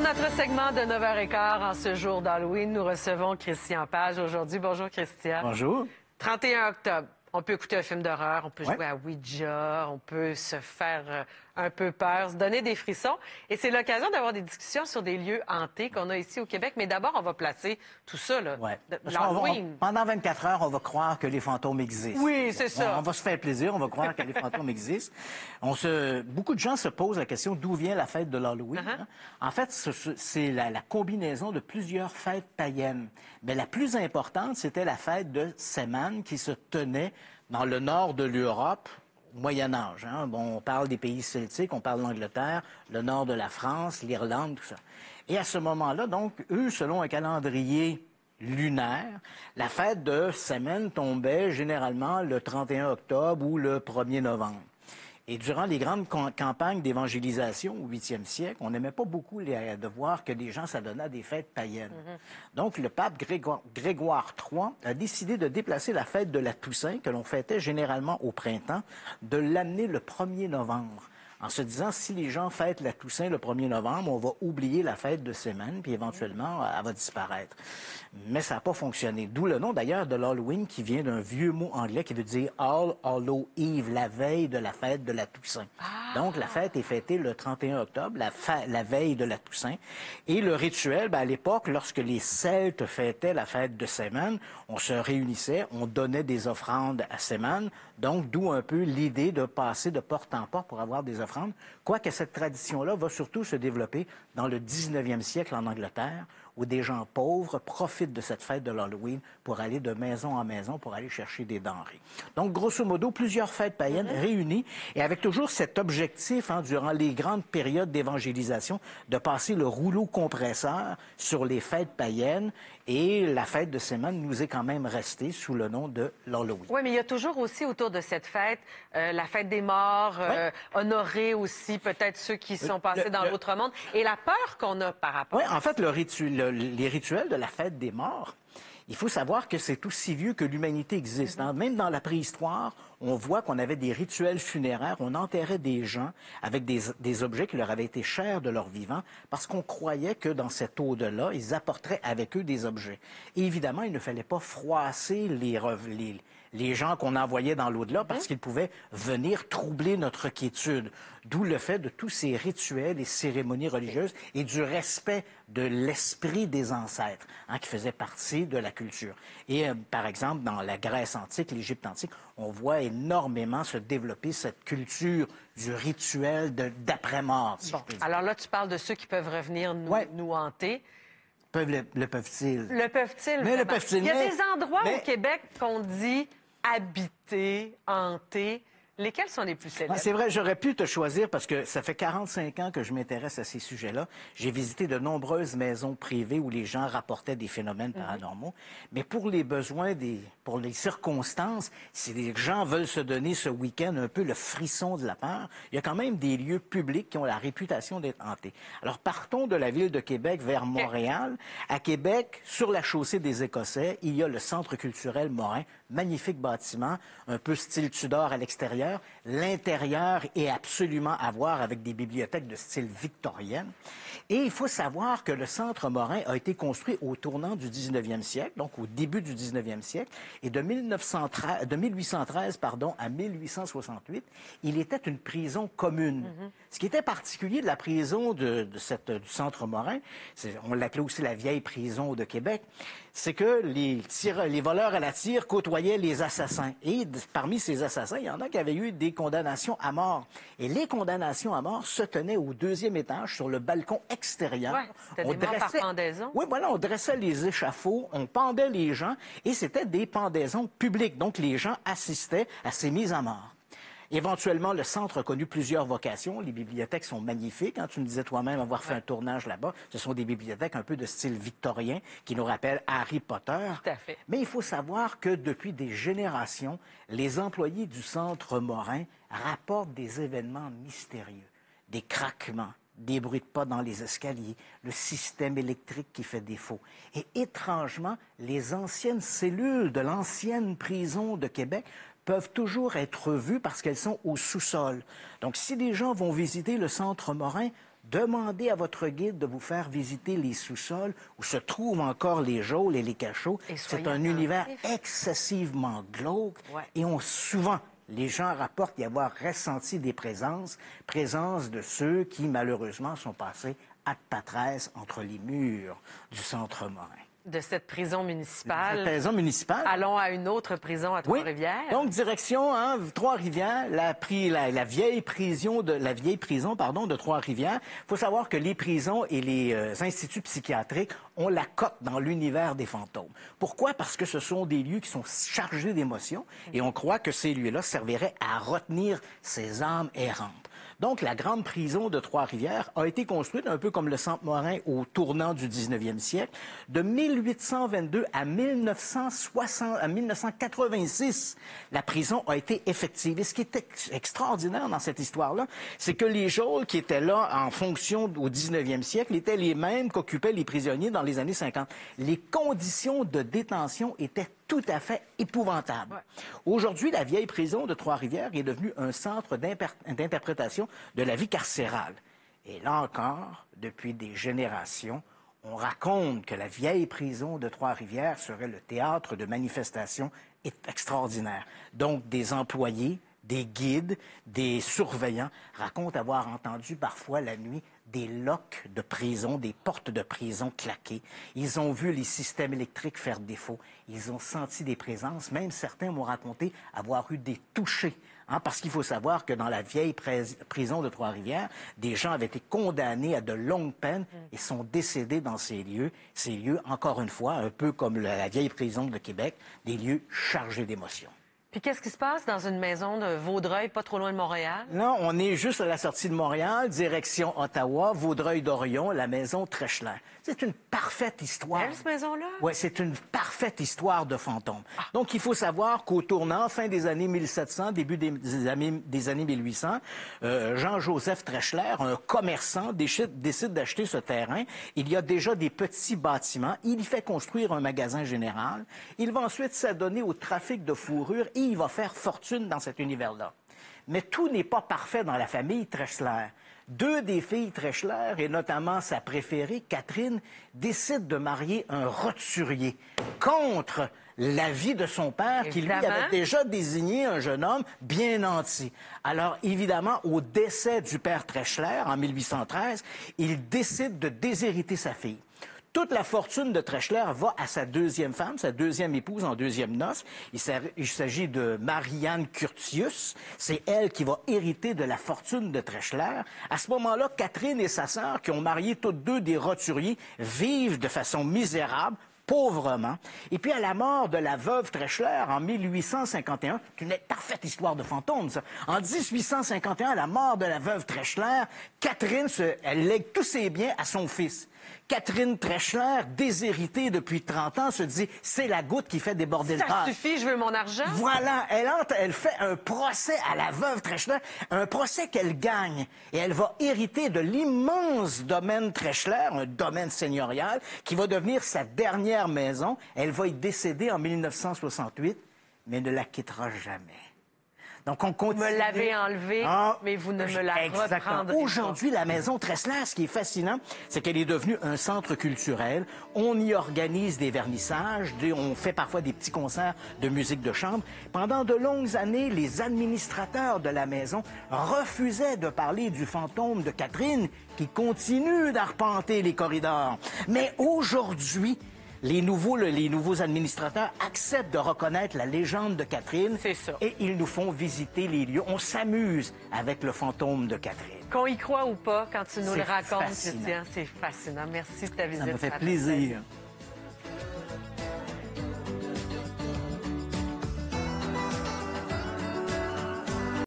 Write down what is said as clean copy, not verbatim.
notre segment de 9h15 en ce jour d'Halloween, nous recevons Christian Page aujourd'hui. Bonjour, Christian. Bonjour. 31 octobre. On peut écouter un film d'horreur, on peut jouer à Ouija, on peut se faire un peu peur, se donner des frissons. Et c'est l'occasion d'avoir des discussions sur des lieux hantés qu'on a ici au Québec. Mais d'abord, on va placer tout ça, là, l'Halloween. Pendant 24 heures, on va croire que les fantômes existent. Oui, c'est ça. On va se faire plaisir, on va croire que les fantômes existent. Beaucoup de gens se posent la question d'où vient la fête de l'Halloween. Hein? En fait, c'est la combinaison de plusieurs fêtes païennes. Mais la plus importante, c'était la fête de Samhain qui se tenait dans le nord de l'Europe, au Moyen Âge. Hein? Bon, on parle des pays celtiques, on parle de l'Angleterre, le nord de la France, l'Irlande, tout ça. Et à ce moment-là, donc, eux, selon un calendrier lunaire, la fête de Samhain tombait généralement le 31 octobre ou le 1er novembre. Et durant les grandes campagnes d'évangélisation au 8e siècle, on n'aimait pas beaucoup de voir que les gens s'adonnaient à des fêtes païennes. Donc, le pape Grégoire III a décidé de déplacer la fête de la Toussaint, que l'on fêtait généralement au printemps, de l'amener le 1er novembre. En se disant, si les gens fêtent la Toussaint le 1er novembre, on va oublier la fête de Samhain, puis éventuellement, elle va disparaître. Mais ça n'a pas fonctionné. D'où le nom, d'ailleurs, de l'Halloween, qui vient d'un vieux mot anglais qui veut dire All Hallow Eve, la veille de la fête de la Toussaint. Donc, la fête est fêtée le 31 octobre, la veille de la Toussaint. Et le rituel, à l'époque, lorsque les Celtes fêtaient la fête de Samhain, on se réunissait, on donnait des offrandes à Samhain. Donc, d'où un peu l'idée de passer de porte en porte pour avoir des offrandes. Quoique cette tradition-là va surtout se développer dans le 19e siècle en Angleterre, où des gens pauvres profitent de cette fête de l'Halloween pour aller de maison en maison, pour aller chercher des denrées. Donc, grosso modo, plusieurs fêtes païennes réunies, et avec toujours cet objectif, durant les grandes périodes d'évangélisation, de passer le rouleau compresseur sur les fêtes païennes, et la fête de Samhain nous est quand même restée sous le nom de l'Halloween. Oui, mais il y a toujours aussi autour de cette fête, la fête des morts, honorer aussi peut-être ceux qui sont passés dans l'autre monde, et la peur qu'on a par rapport. Oui, en fait, les rituels de la fête des morts, il faut savoir que c'est aussi vieux que l'humanité existe. Même dans la préhistoire, on voit qu'on avait des rituels funéraires, on enterrait des gens avec des objets qui leur avaient été chers de leur vivant, parce qu'on croyait que dans cet au-delà, ils apporteraient avec eux des objets. Et évidemment, il ne fallait pas froisser les gens qu'on envoyait dans l'au-delà parce qu'ils pouvaient venir troubler notre quiétude. D'où le fait de tous ces rituels et cérémonies religieuses et du respect de l'esprit des ancêtres, qui faisait partie de la culture. Et par exemple, dans la Grèce antique, l'Égypte antique, on voit énormément se développer cette culture du rituel d'après-mort. Si alors là, tu parles de ceux qui peuvent revenir nous hanter. Le peuvent-ils? Le peuvent-ils? Mais le peuvent-ils? Il y a des endroits au Québec qu'on dit habiter, hanter. Lesquels sont les plus célèbres? C'est vrai, j'aurais pu te choisir parce que ça fait 45 ans que je m'intéresse à ces sujets-là. J'ai visité de nombreuses maisons privées où les gens rapportaient des phénomènes paranormaux. Mais pour les besoins, pour les circonstances, si les gens veulent se donner ce week-end un peu le frisson de la peur, il y a quand même des lieux publics qui ont la réputation d'être hantés. Alors, partons de la ville de Québec vers Montréal. À Québec, sur la chaussée des Écossais, il y a le Centre culturel Morin, magnifique bâtiment, un peu style Tudor à l'extérieur. L'intérieur est absolument à voir avec des bibliothèques de style victorienne. Et il faut savoir que le Centre Morin a été construit au tournant du 19e siècle, donc au début du 19e siècle, et de 1813 à 1868, il était une prison commune. Ce qui était particulier de la prison du Centre Morin, on l'appelait aussi la vieille prison de Québec, c'est que les voleurs à la tire côtoyaient les assassins. Et parmi ces assassins, il y en a qui avaient eu des condamnations à mort. Et les condamnations à mort se tenaient au 2e étage, sur le balcon extérieur. Ouais, c'était des morts par pendaison. Oui, voilà, on dressait les échafauds, on pendait les gens, et c'était des pendaisons publiques. Donc, les gens assistaient à ces mises à mort. Éventuellement, le centre a connu plusieurs vocations. Les bibliothèques sont magnifiques. Tu me disais toi-même avoir fait un tournage là-bas. Ce sont des bibliothèques un peu de style victorien qui nous rappellent Harry Potter. Tout à fait. Mais il faut savoir que depuis des générations, les employés du Centre Morin rapportent des événements mystérieux, des craquements, des bruits de pas dans les escaliers, le système électrique qui fait défaut. Et étrangement, les anciennes cellules de l'ancienne prison de Québec peuvent toujours être vues parce qu'elles sont au sous-sol. Donc, si des gens vont visiter le Centre Morin, demandez à votre guide de vous faire visiter les sous-sols où se trouvent encore les geôles et les cachots. C'est un univers excessivement glauque et souvent, les gens rapportent y avoir ressenti des présences de ceux qui, malheureusement, sont passés à patresse entre les murs du Centre Morin. De cette prison municipale. Cette prison municipale. Allons à une autre prison à Trois-Rivières. Oui. Donc, direction Trois-Rivières, la vieille prison de Trois-Rivières. Il faut savoir que les prisons et les instituts psychiatriques ont la cote dans l'univers des fantômes. Pourquoi? Parce que ce sont des lieux qui sont chargés d'émotions et on croit que ces lieux-là serviraient à retenir ces âmes errantes. Donc, la grande prison de Trois-Rivières a été construite un peu comme le Centre Morin au tournant du 19e siècle. De 1822 à 1986, la prison a été effective. Et ce qui est extraordinaire dans cette histoire-là, c'est que les geôles qui étaient là en fonction au 19e siècle étaient les mêmes qu'occupaient les prisonniers dans les années 50. Les conditions de détention étaient tout à fait épouvantable. Aujourd'hui, la vieille prison de Trois-Rivières est devenue un centre d'interprétation de la vie carcérale. Et là encore, depuis des générations, on raconte que la vieille prison de Trois-Rivières serait le théâtre de manifestations extraordinaires. Donc, des employés, des guides, des surveillants racontent avoir entendu parfois la nuit des locks de prison, des portes de prison claquées. Ils ont vu les systèmes électriques faire défaut. Ils ont senti des présences. Même certains m'ont raconté avoir eu des touchés. Parce qu'il faut savoir que dans la vieille prison de Trois-Rivières, des gens avaient été condamnés à de longues peines et sont décédés dans ces lieux. Ces lieux, encore une fois, un peu comme la vieille prison de Québec, des lieux chargés d'émotions. Puis qu'est-ce qui se passe dans une maison de Vaudreuil, pas trop loin de Montréal? Non, on est juste à la sortie de Montréal, direction Ottawa, Vaudreuil-Dorion, la maison Treschler. C'est une parfaite histoire. Belle, cette maison-là? Oui, c'est une parfaite histoire de fantômes. Donc, il faut savoir qu'au tournant, fin des années 1700, début des années 1800, Jean-Joseph Treschler, un commerçant, décide d'acheter ce terrain. Il y a déjà des petits bâtiments. Il y fait construire un magasin général. Il va ensuite s'adonner au trafic de fourrure et il va faire fortune dans cet univers-là. Mais tout n'est pas parfait dans la famille Treschler. Deux des filles Treschler, et notamment sa préférée, Catherine, décident de marier un roturier contre l'avis de son père, qui lui avait déjà désigné un jeune homme bien nanti. Alors, évidemment, au décès du père Treschler, en 1813, il décide de déshériter sa fille. Toute la fortune de Treschler va à sa deuxième femme, sa deuxième épouse en deuxième noces. Il s'agit de Marianne Curtius. C'est elle qui va hériter de la fortune de Treschler. À ce moment-là, Catherine et sa sœur, qui ont marié toutes deux des roturiers, vivent de façon misérable, pauvrement. Et puis, à la mort de la veuve Treschler, en 1851, c'est une parfaite histoire de fantôme, ça. En 1851, à la mort de la veuve Treschler, Catherine, elle lègue tous ses biens à son fils. Catherine Treschler, déshéritée depuis 30 ans, se dit « c'est la goutte qui fait déborder le vase ». Ça suffit, je veux mon argent. Voilà, elle fait un procès à la veuve Treschler, un procès qu'elle gagne. Et elle va hériter de l'immense domaine Treschler, un domaine seigneurial, qui va devenir sa dernière maison. Elle va y décéder en 1968, mais ne la quittera jamais. Donc, on continue. Vous me l'avez enlevée, mais vous ne me la reprendrez pas. Aujourd'hui, la maison Treschler, ce qui est fascinant, c'est qu'elle est devenue un centre culturel. On y organise des vernissages, on fait parfois des petits concerts de musique de chambre. Pendant de longues années, les administrateurs de la maison refusaient de parler du fantôme de Catherine qui continue d'arpenter les corridors. Mais aujourd'hui, les nouveaux administrateurs acceptent de reconnaître la légende de Catherine. C'est ça. Et ils nous font visiter les lieux. On s'amuse avec le fantôme de Catherine. Qu'on y croit ou pas, quand tu nous le racontes, fascinant. Christian, c'est fascinant. Merci de ta visite. Ça me fait plaisir.